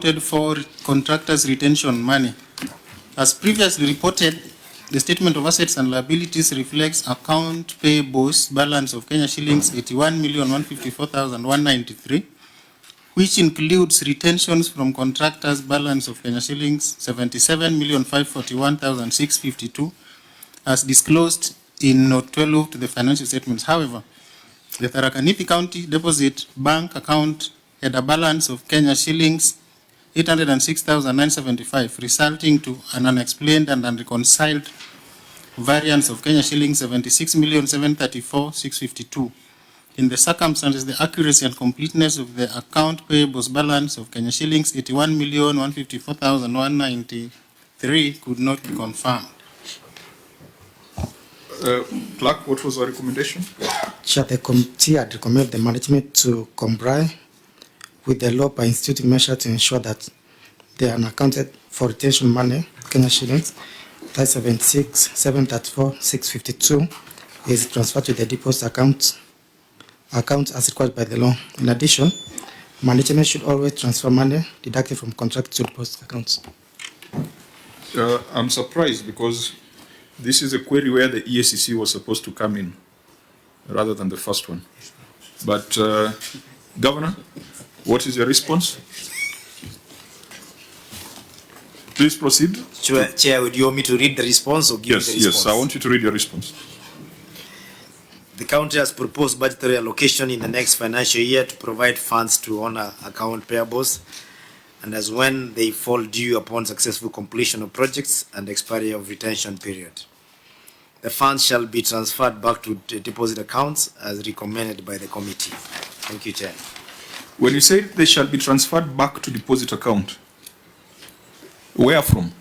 for contractors' retention money. As previously reported, the statement of assets and liabilities reflects account payables balance of Kenya shillings 81,154,193, which includes retentions from contractors balance of Kenya shillings 77,541,652, as disclosed in Note 12 to the financial statements. However, the Tharaka Nithi County Deposit Bank account had a balance of Kenya shillings 806,975, resulting to an unexplained and unreconciled variance of Kenya shillings 76,734,652. In the circumstances, the accuracy and completeness of the account payables balance of Kenya shillings 81,154,193 could not be confirmed. Clerk, what was the recommendation? Chair, the committee had recommended the management to comply with the law by instituting measures to ensure that they are unaccounted for retention money, Kenya shillings, 76,734,652 is transferred to the deposit account as required by the law. In addition, management should always transfer money deducted from contract to deposit accounts. I'm surprised because this is a query where the EACC was supposed to come in rather than the first one. But Governor, what is your response? Please proceed. Chair, would you want me to read the response or give Yes, the response? yes, I want you to read your response. The county has proposed budgetary allocation in the next financial year to provide funds to honor account payables and as when they fall due upon successful completion of projects and expiry of retention period. The funds shall be transferred back to the deposit accounts as recommended by the committee. Thank you, Chair. When you say they shall be transferred back to deposit account, where from?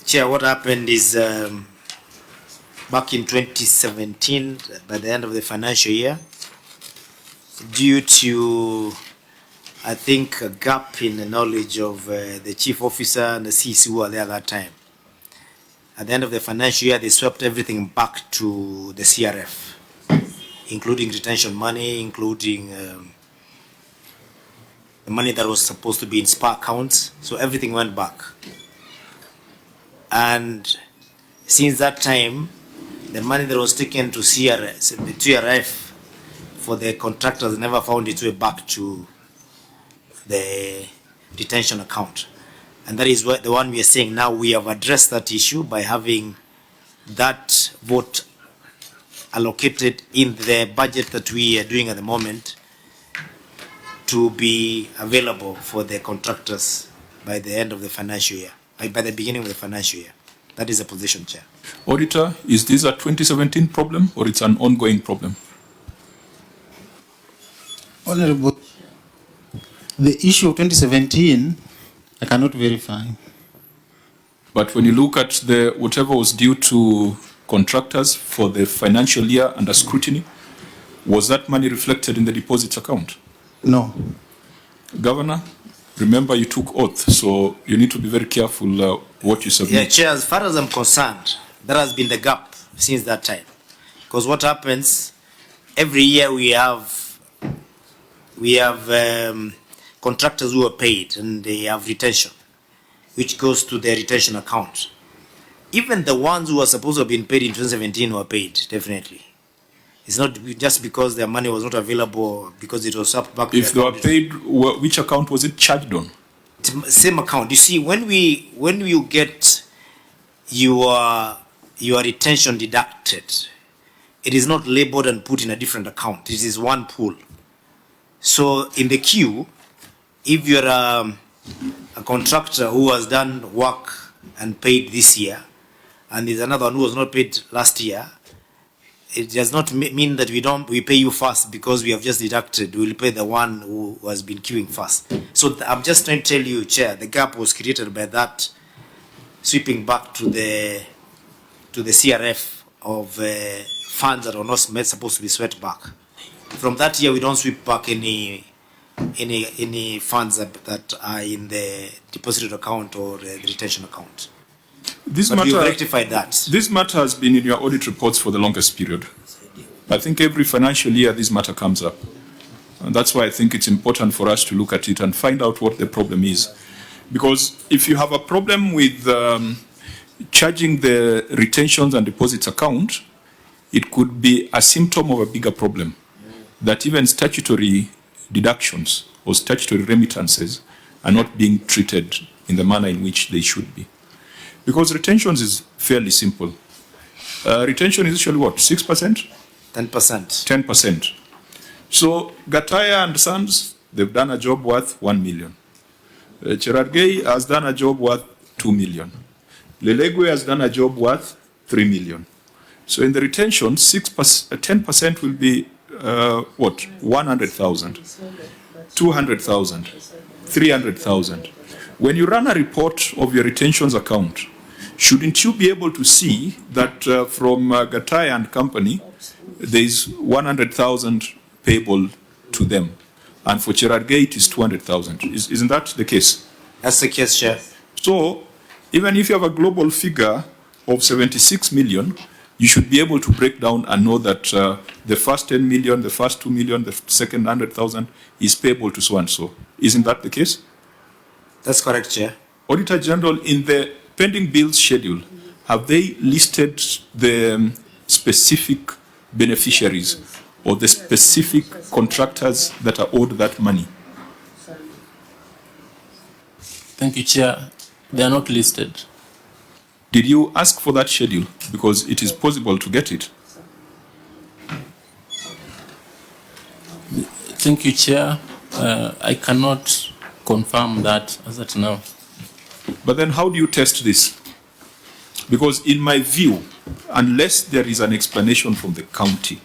Chair, what happened is back in 2017, by the end of the financial year, due to, I think, a gap in the knowledge of the chief officer and the CC who were there at that time, at the end of the financial year, they swept everything back to the CRF, including retention money, including the money that was supposed to be in SPA accounts. So everything went back. And since that time, the money that was taken to TRF for the contractors never found its way back to the detention account. And that is what the one we are saying now. We have addressed that issue by having that vote allocated in the budget that we are doing at the moment to be available for the contractors by the end of the financial year, by the beginning of the financial year. That is the position, Chair. Auditor, is this a 2017 problem or it's an ongoing problem? Honorable, the issue of 2017, I cannot verify. But when you look at the whatever was due to contractors for the financial year under scrutiny, was that money reflected in the deposit account? No. Governor, remember you took oath, so you need to be very careful what you submit. Yeah, Chair, as far as I'm concerned, there has been the gap since that time. Because what happens, every year we have contractors who are paid and they have retention, which goes to their retention account. Even the ones who are supposed to have been paid in 2017 were paid, definitely. It's not just because their money was not available because it was up back. If they were paid, which account was it charged on? Same account. You see, when you get your retention deducted, it is not labeled and put in a different account. It is one pool. So in the queue, if you're a contractor who has done work and paid this year, and there's another one who was not paid last year, it does not mean that we pay you first because we have just deducted. We'll pay the one who has been queuing first. So I'm just trying to tell you, Chair, the gap was created by that sweeping back to the CRF of funds that are not supposed to be swept back. From that year, we don't sweep back any funds that are in the deposited account or the retention account. This But matter, we've rectified that. This matter has been in your audit reports for the longest period. I think every financial year this matter comes up. And that's why I think it's important for us to look at it and find out what the problem is. Because if you have a problem with charging the retentions and deposits account, it could be a symptom of a bigger problem, that even statutory deductions or statutory remittances are not being treated in the manner in which they should be. Because retentions is fairly simple. Retention is usually what, 6%? 10%. 10%. So Gataya and Sons, they've done a job worth 1 million. Cherargei has done a job worth 2 million. Lelegwe has done a job worth 3 million. So in the retention, 10% will be what? 100,000, 200,000, 300,000. When you run a report of your retentions account, shouldn't you be able to see that from Gataya and Company, there is 100,000 payable to them, and for Cherargei it is 200,000. Isn't that the case? That's the case, Chair. So, even if you have a global figure of 76 million, you should be able to break down and know that the first 10 million, the first 2 million, the second 100,000 is payable to so and so. Isn't that the case? That's correct, Chair. Auditor General, in the pending bills schedule, have they listed the specific beneficiaries or the specific contractors that are owed that money? Thank you, Chair. They are not listed. Did you ask for that schedule? Because it is possible to get it. Thank you, Chair. I cannot confirm that as at now. But then how do you test this? Because in my view, unless there is an explanation from the county,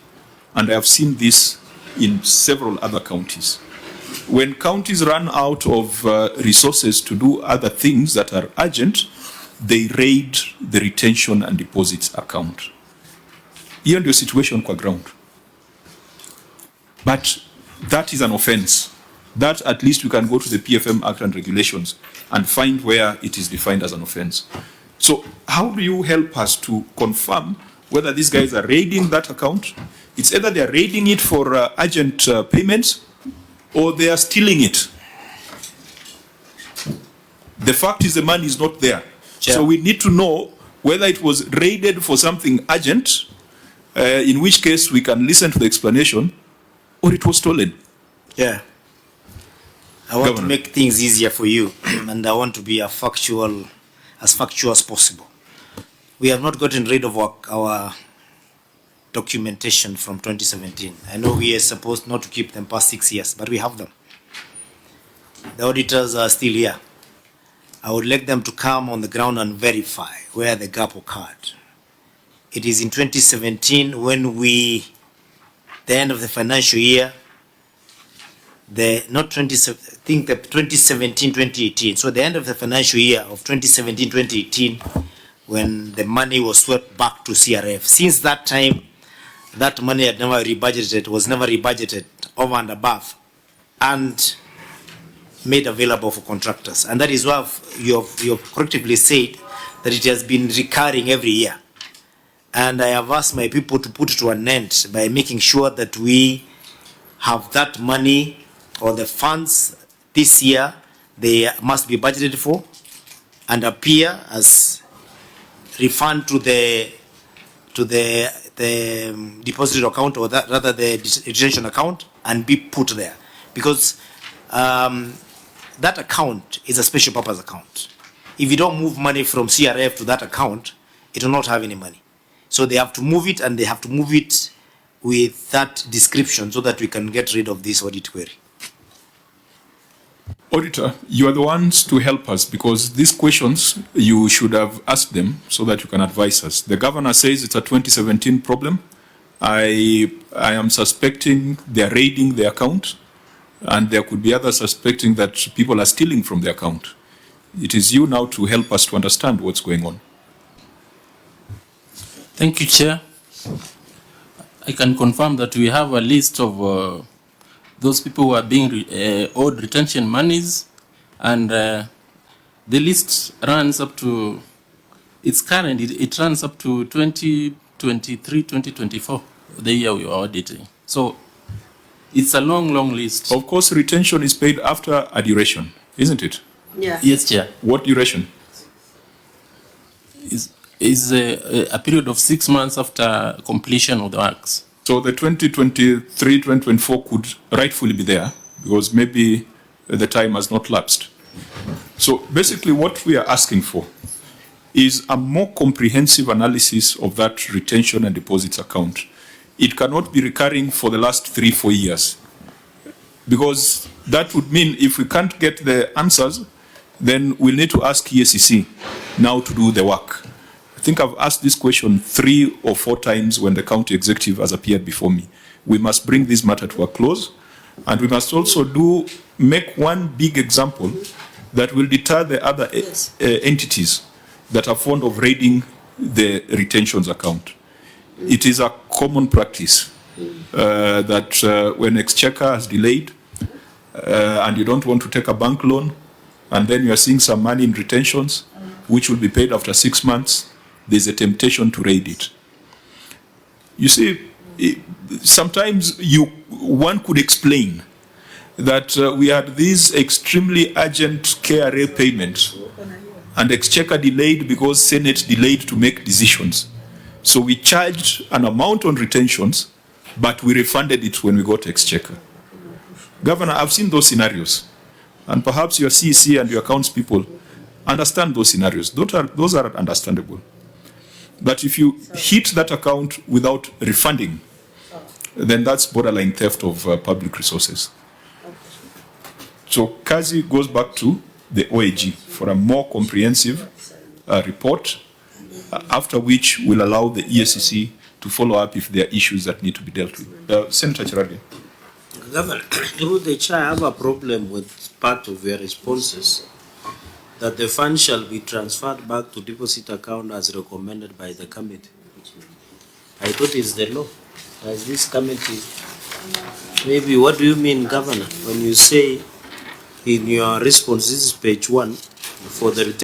and I have seen this in several other counties, when counties run out of resources to do other things that are urgent, they raid the retention and deposits account. Hiyo ndio situation kwa ground. But that is an offense. That at least we can go to the PFM Act and regulations and find where it is defined as an offense. So how do you help us to confirm whether these guys are raiding that account? It's either they are raiding it for urgent payments or they are stealing it. The fact is the money is not there. Chair. So we need to know whether it was raided for something urgent, in which case we can listen to the explanation, or it was stolen. Yeah. I want Governor. to make things easier for you, and I want to be as factual as possible. We have not gotten rid of our documentation from 2017. I know we are supposed not to keep them past 6 years, but we have them. The auditors are still here. I would like them to come on the ground and verify where the gap occurred. It is in 2017 when the end of the financial year, the 2017-2018. So the end of the financial year of 2017-2018, when the money was swept back to CRF. Since that time, that money had never rebudgeted, was never rebudgeted over and above, and made available for contractors. And that is why you have correctively said that it has been recurring every year. And I have asked my people to put it to an end by making sure that we have that money or the funds this year, they must be budgeted for and appear as refund to the deposit account, or that, rather the retention account, and be put there. Because that account is a special purpose account. If you don't move money from CRF to that account, it will not have any money. So they have to move it, and they have to move it with that description so that we can get rid of this audit query. Auditor, you are the ones to help us, because these questions, you should have asked them so that you can advise us. The governor says it's a 2017 problem. I am suspecting they are raiding the account, and there could be others suspecting that people are stealing from the account. It is you now to help us to understand what's going on. Thank you, Chair. I can confirm that we have a list of those people who are being owed retention monies, and the list runs up to, it's current, it runs up to 2023, 2024, the year we are auditing. So It's a long, long list. Of course, retention is paid after a duration, isn't it? Yeah. Yes, Chair. What duration? Is a period of 6 months after completion of the works. So the 2023, 2024 could rightfully be there because maybe the time has not lapsed. So basically what we are asking for is a more comprehensive analysis of that retention and deposits account. It cannot be recurring for the last 3-4 years, because that would mean if we can't get the answers, then we'll need to ask EACC now to do the work. I think I've asked this question 3 or 4 times when the county executive has appeared before me. We must bring this matter to a close, and we must also make one big example that will deter the other entities that are fond of raiding the retentions account. It is a common practice that when Exchequer has delayed and you don't want to take a bank loan, and then you are seeing some money in retentions, which will be paid after 6 months, there's a temptation to raid it. You see, sometimes one could explain that we had these extremely urgent KRA payments, and Exchequer delayed because Senate delayed to make decisions. So we charged an amount on retentions, but we refunded it when we got Exchequer. Governor, I've seen those scenarios, and perhaps your CEC and your accounts people understand those scenarios. Those are understandable. But if you hit that account without refunding, then that's borderline theft of public resources. So Kazi goes back to the OAG for a more comprehensive report, after which we'll allow the EACC to follow up if there are issues that need to be dealt with. Senator Chiradi. Governor, through the chair, I have a problem with part of your responses, that the fund shall be transferred back to deposit account as recommended by the committee. I thought it's the law. As this committee, maybe what do you mean, Governor, when you say in your response, this is page 1, for the